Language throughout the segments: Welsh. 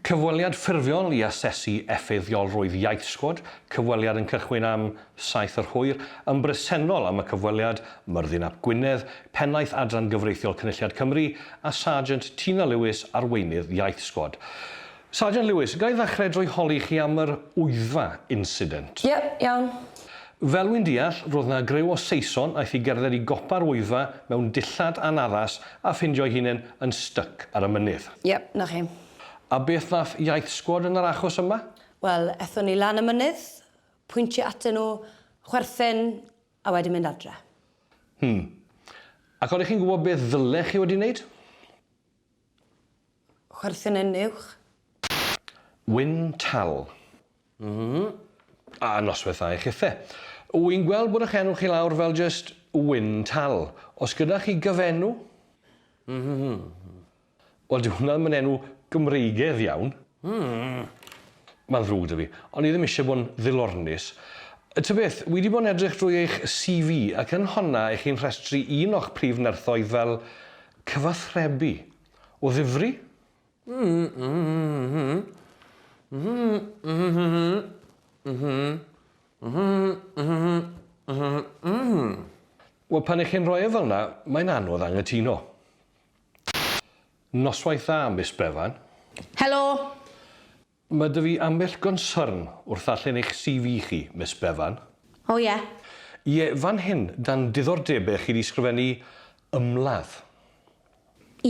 Cyfweliad ffurfiol I asesu effeithiolrwydd Iaith Squad, cyfweliad yn cychwyn am 7 yr hwyr, yn bresennol am y cyfweliad Myrddin ap Gwynedd, pennaeth adran gyfreithiol Cynulliad Cymru a Sargeant Tina Lewis arweinydd Iaith Squad. Sargeant Lewis, ga I ddechrau drwy holi chi am yr wyddfa incident? Iawn. Fel wy'n deall, roedd yna grew o Saeson aeth I gerdded I gopa'r wyddfa mewn dillad anaddas a ffindio'i hunain yn styc ar y mynydd. Na chi. A beth nath Iaith Squad yn yr achos yma? Wel, ethon ni lan y mynydd, pwyntio atyn nhw, chwerthin, a wedyn mynd adre. Ac oeddech chi'n gwybod beth ddyle chi wedi wneud? Chwerthin yn uwch. Wyn tal. A noswaith dda I chithe. Wy'n gweld bod eich enw chi lawr fel just wyn tal. Os gyda chi gyfenw? Wel, dyw hwnna ddim yn enw Gymreigaidd iawn. Mae'n ddrwg dy fi, ond I ddim eisiau bod yn ddilornus. Ta beth, wi wedi bod yn edrych drwy eich CV ac yn honna eich chi'n rhestru un o'ch prif nerthoedd fel cyfathrebu o ddifri? Wel, pan eich chi'n rhoi e fel yna, mae'n anodd anghytuno. Noswaith dda, Miss Bevan. Helo. Mae dy fi ambell gonsyrn wrth allan eich CV chi, Miss Bevan. O ie. Ie, fan hyn, dan diddordebau chi wedi sgrifennu ymladd.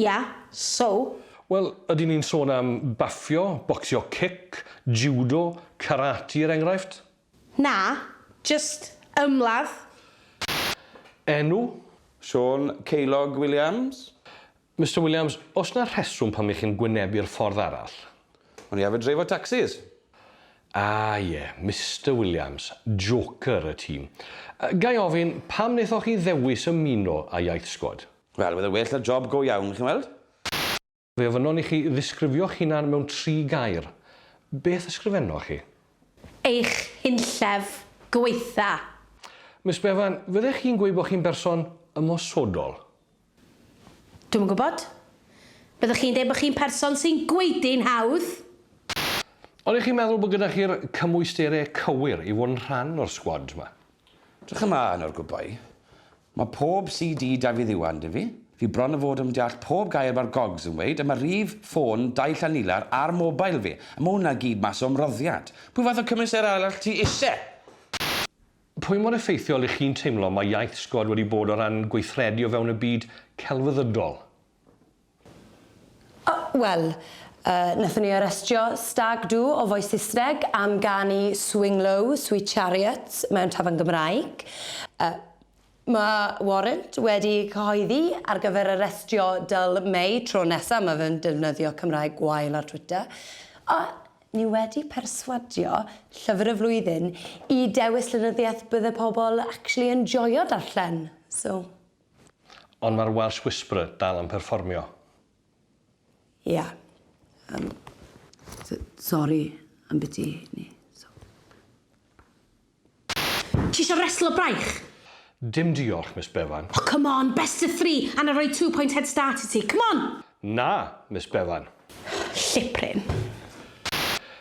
Ia, so? Wel, ydyn ni'n sôn am baffio, bocsio cic, judo, karate er enghraifft? Na, just ymladd. Enw? Sean Caelog Williams. Mr Williams, os na rheswm pan eich chi'n gwynebu'r ffordd arall? O'n I efo dreifo taxis. Ie, Mr Williams, joker y tîm. Gai ofyn, pam wnaethoch chi ddewis ymuno â Iaith Squad? Wel, bydd y well y job go iawn, chi'n weld? Fe ofynon I chi ddisgrifio'ch hunan mewn 3 gair. Beth ysgrifennoch chi? Eich hunllef gweitha. Miss Bevan, fyddech chi'n gweud bod chi'n berson ymosodol? Dwi'n gwybod. Byddwch chi'n dweud bod chi'n person sy'n gweudu'n hawdd? Oeddech chi'n meddwl bod gyda chi'r cymwysterau cywir I fod yn rhan o'r sgwad yma? Drach yma yn o'r gwbau. Mae pob CD da fi ddiwan, dy fi. Fi bron o fod yn deall pob gair mae'r gogs yn weid, a mae rhif ffôn 2 llanilar ar mobail fi. A mae hwnna gyd mas o ymroddiad. Pwy fath o cymwyster arall ti eisiau? Pwy mor effeithiol I chi'n teimlo mae Iaith Squad wedi bod o ran gweithredu o fewn y byd celfyddydol? Wel, nathon ni arestio stag dŵ o foi Saesneg am ganu Swing Low, Sweet Chariots mewn tafarn Gymraeg. Mae warrant wedi cyhoeddi ar gyfer arestio dyl Mei tro nesaf, mae fe'n defnyddio Cymraeg gwael ar Twitter. A ni wedi perswadio llyfr y flwyddyn I dewis llenyddiaeth bydde pobl actually yn joio darllen. So. Ond mae'r Welsh Whisperer dal yn perfformio? Ia. Sorry am beth I ni. Ti eisiau reslo braich? Dim diolch, Miss Bevan. Oh, come on, best of 3, and I roi 2-point head start I ti. Come on! Na, Miss Bevan. Llipryn.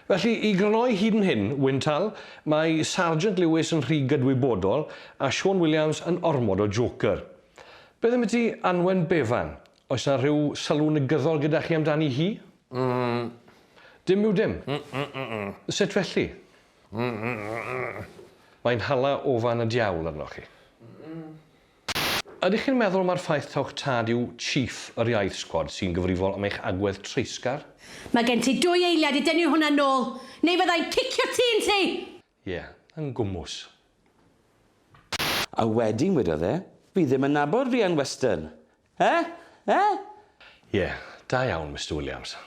Felly, I grynoi hyd yn hyn, Wyntal, mae Sargeant Lewis yn rhy gydwybodol a Sean Williams yn ormod o joker. Beth am ti Anwen Bevan? Oes yna rhyw sylw negyddol gyda chi amdani hi? Dim yw dim? Sut felly? Mae'n hala ofan y diawl arnoch chi. Ydych chi'n meddwl mae'r ffaith tawch tad yw chief yr Iaith Squad sy'n gyfrifol am eich agwedd treisgar? Mae gen ti 2 eiliad I denu hwnna nôl, neu fyddai'n cicio ti'n ti! Ie, yn gwmws. A wedyn wedodd e, fi ddim yn nabod fi yn Western. Ie, da iawn, Mr Williams.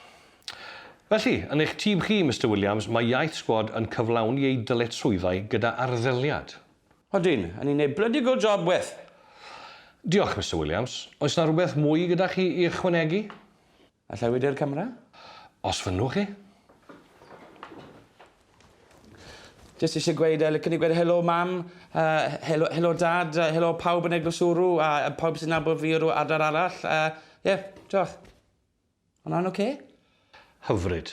Felly, yn eich tîm chi, Mr Williams, mae Iaith Squad yn cyflawni ei dyletswyddau gyda arddeliad. Odyn, a ni'n neud bloody good job with. Diolch, Mr Williams. Oes yna rhywbeth mwy gyda chi I ychwanegu? Alla wedi'r camera? Os fynnwch chi? Just eisiau gweud, licen I gweud helo mam, helo dad, helo pawb yn egloswrw, a pawb sy'n nabod fi o'r adar arall. Diolch. Hwna'n oce? Hyfryd.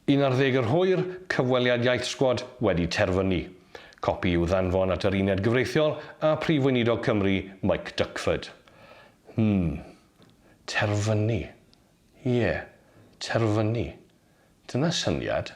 11 hwyr, cyfweliad Iaith Squad wedi terfynu. Copi i'w ddanfon at yr uned gyfreithiol a Prif Weinidog Cymru, Mike Duckford. Terfynu. Ie, terfynu. Dyna syniad.